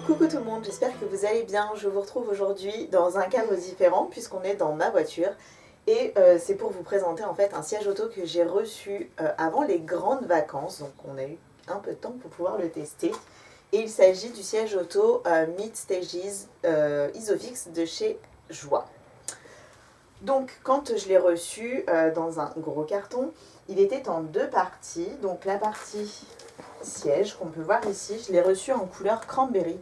Coucou tout le monde, j'espère que vous allez bien. Je vous retrouve aujourd'hui dans un cadre différent puisqu'on est dans ma voiture. Et c'est pour vous présenter en fait un siège auto que j'ai reçu avant les grandes vacances. Donc on a eu un peu de temps pour pouvoir le tester. Et il s'agit du siège auto Mid Stages Isofix de chez Joie. Donc quand je l'ai reçu dans un gros carton, il était en deux parties. Donc la partie siège qu'on peut voir ici, je l'ai reçu en couleur cranberry.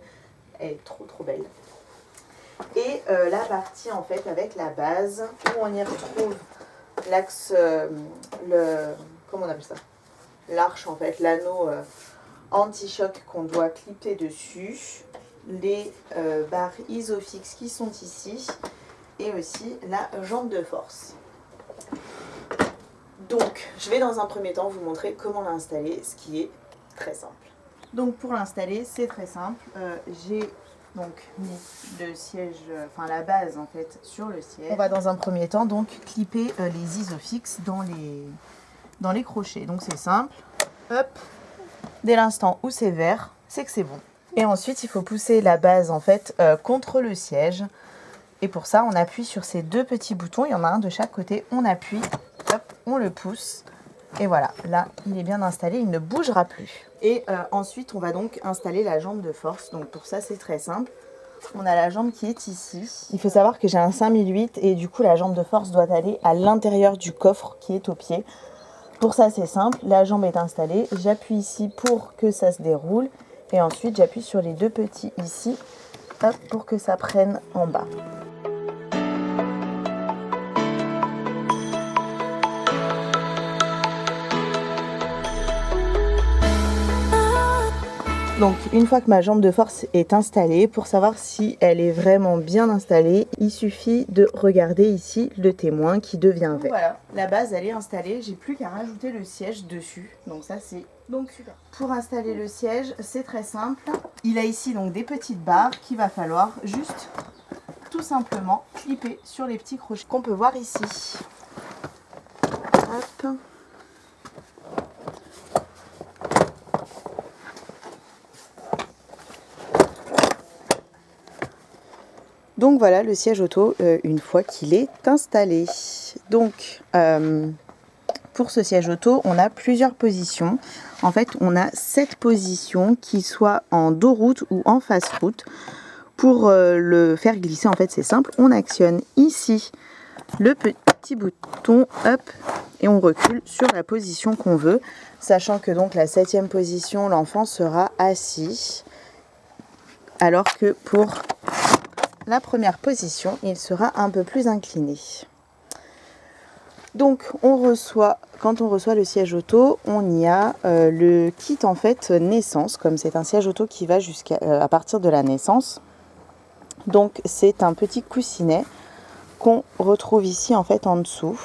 Elle est trop belle. Et la partie en fait avec la base où on y retrouve l'axe, comment on appelle ça, l'arche en fait, l'anneau anti-choc qu'on doit clipper dessus, les barres Isofix qui sont ici et aussi la jambe de force. Donc je vais dans un premier temps vous montrer comment l'installer, ce qui est très simple. Donc pour l'installer c'est très simple, j'ai donc mis le siège, enfin la base en fait sur le siège. On va dans un premier temps donc clipper les Isofix dans les crochets. Donc c'est simple, hop, dès l'instant où c'est vert, c'est que c'est bon. Et ensuite il faut pousser la base en fait contre le siège. Et pour ça on appuie sur ces deux petits boutons, il y en a un de chaque côté, on appuie, hop, on le pousse. Et voilà, là, il est bien installé, il ne bougera plus. Et ensuite, on va donc installer la jambe de force. Donc pour ça, c'est très simple. On a la jambe qui est ici. Il faut savoir que j'ai un 5008 et du coup, la jambe de force doit aller à l'intérieur du coffre qui est au pied. Pour ça, c'est simple. La jambe est installée. J'appuie ici pour que ça se déroule. Et ensuite, j'appuie sur les deux petits ici, hop, pour que ça prenne en bas. Donc une fois que ma jambe de force est installée, pour savoir si elle est vraiment bien installée, il suffit de regarder ici le témoin qui devient vert. Voilà, la base elle est installée, j'ai plus qu'à rajouter le siège dessus. Donc ça c'est donc super. Pour installer le siège, c'est très simple. Il a ici donc des petites barres qu'il va falloir juste tout simplement clipper sur les petits crochets qu'on peut voir ici. Hop. Donc voilà le siège auto une fois qu'il est installé. Donc pour ce siège auto, on a plusieurs positions. En fait, on a 7 positions qui soient en dos route ou en face route. Pour le faire glisser, en fait, c'est simple. On actionne ici le petit bouton, hop, et on recule sur la position qu'on veut. Sachant que donc la 7e position, l'enfant sera assis. Alors que pour la première position, il sera un peu plus incliné. Donc quand on reçoit le siège auto, on y a le kit en fait naissance, comme c'est un siège auto qui va à partir de la naissance. Donc c'est un petit coussinet qu'on retrouve ici en fait en dessous,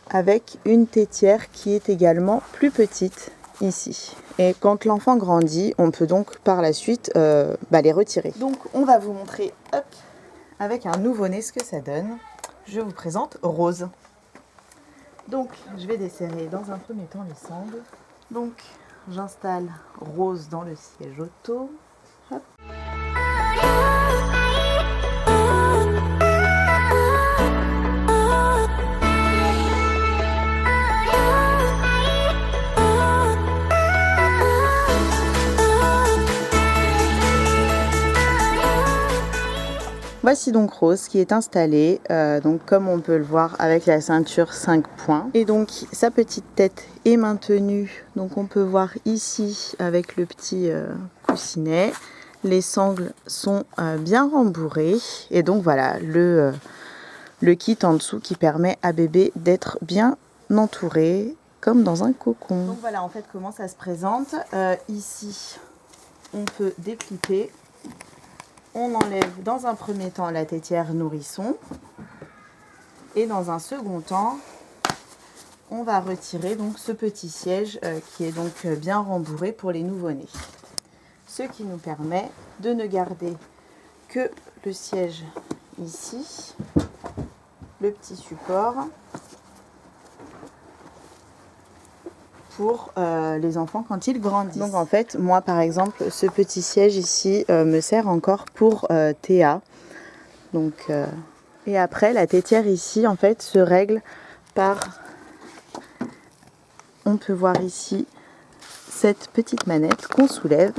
avec une tétière qui est également plus petite ici. Et quand l'enfant grandit, on peut donc par la suite les retirer. Donc on va vous montrer, hop, avec un nouveau-né ce que ça donne. Je vous présente Rose. Donc je vais desserrer dans un premier temps les sangles. Donc j'installe Rose dans le siège auto. Hop. Voici donc Rose qui est installée, donc comme on peut le voir avec la ceinture 5 points. Et donc sa petite tête est maintenue, donc on peut voir ici avec le petit coussinet. Les sangles sont bien rembourrées et donc voilà le kit en dessous qui permet à bébé d'être bien entouré comme dans un cocon. Donc voilà en fait comment ça se présente. Ici on peut déclipper. On enlève dans un premier temps la tétière nourrisson et dans un second temps, on va retirer donc ce petit siège qui est donc bien rembourré pour les nouveau-nés. Ce qui nous permet de ne garder que le siège ici, le petit support pour les enfants quand ils grandissent. Donc en fait, moi par exemple, ce petit siège ici me sert encore pour Théa. Donc, et après, la tétière ici en fait se règle par, on peut voir ici, cette petite manette qu'on soulève.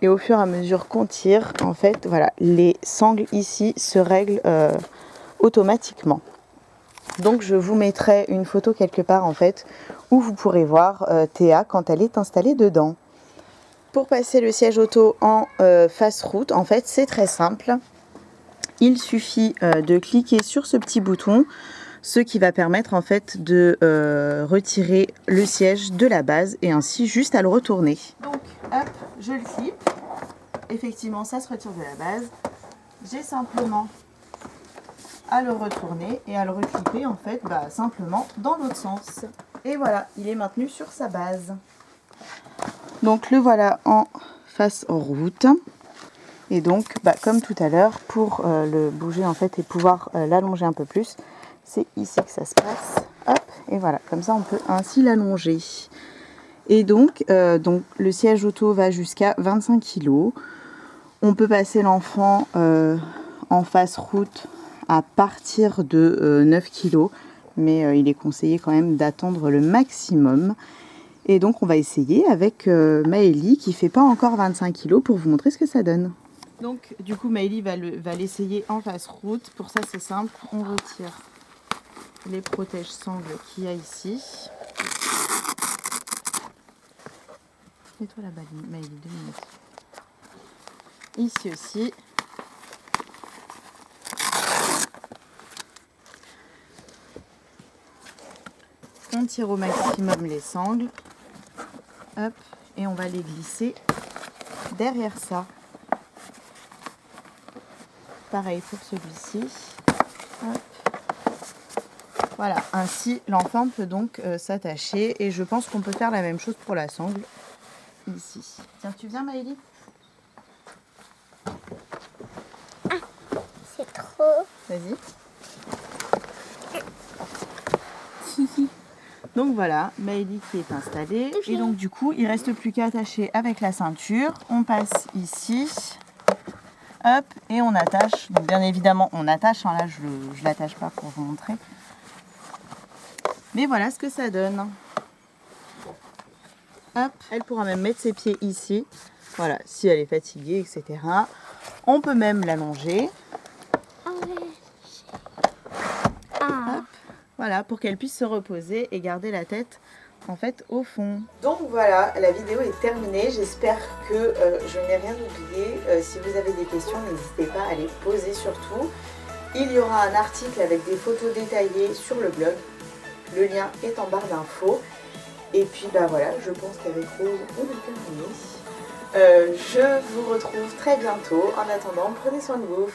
Et au fur et à mesure qu'on tire, en fait, voilà, les sangles ici se règlent automatiquement. Donc je vous mettrai une photo quelque part en fait, où vous pourrez voir Théa quand elle est installée dedans. Pour passer le siège auto en face route, en fait, c'est très simple. Il suffit de cliquer sur ce petit bouton, ce qui va permettre en fait de retirer le siège de la base et ainsi juste à le retourner. Donc hop, je le clip. Effectivement, ça se retire de la base. J'ai simplement à le retourner et à le reclipper en fait simplement dans l'autre sens. Et voilà, il est maintenu sur sa base. Donc le voilà en face route. Et donc, comme tout à l'heure, pour le bouger en fait et pouvoir l'allonger un peu plus, c'est ici que ça se passe. Hop, et voilà, comme ça on peut ainsi l'allonger. Et donc le siège auto va jusqu'à 25 kg. On peut passer l'enfant en face route à partir de 9 kg, mais il est conseillé quand même d'attendre le maximum. Et donc on va essayer avec Maëlie qui fait pas encore 25 kg pour vous montrer ce que ça donne. Donc du coup Maëlie va l'essayer en face route. Pour ça c'est simple, on retire les protèges sangles qu'il y a ici. Mets-toi là-bas Maëlie, 2 minutes. Ici aussi. On tire au maximum les sangles. Hop, et on va les glisser derrière ça. Pareil pour celui-ci. Voilà, ainsi l'enfant peut donc s'attacher et je pense qu'on peut faire la même chose pour la sangle ici. Tiens, tu viens Maëlie ? Ah, c'est trop. Vas-y. Donc voilà, Maëlie qui est installée. Et donc du coup, il ne reste plus qu'à attacher avec la ceinture. On passe ici. Hop, et on attache. Donc bien évidemment, on attache. Là, je ne l'attache pas pour vous montrer. Mais voilà ce que ça donne. Hop, elle pourra même mettre ses pieds ici. Voilà, si elle est fatiguée, etc. On peut même l'allonger. Hop, voilà, pour qu'elle puisse se reposer et garder la tête en fait au fond. Donc voilà, la vidéo est terminée. J'espère que je n'ai rien oublié. Si vous avez des questions, n'hésitez pas à les poser surtout. Il y aura un article avec des photos détaillées sur le blog. Le lien est en barre d'infos. Et puis voilà, je pense qu'avec Rose, on est terminé. Je vous retrouve très bientôt. En attendant, prenez soin de vous.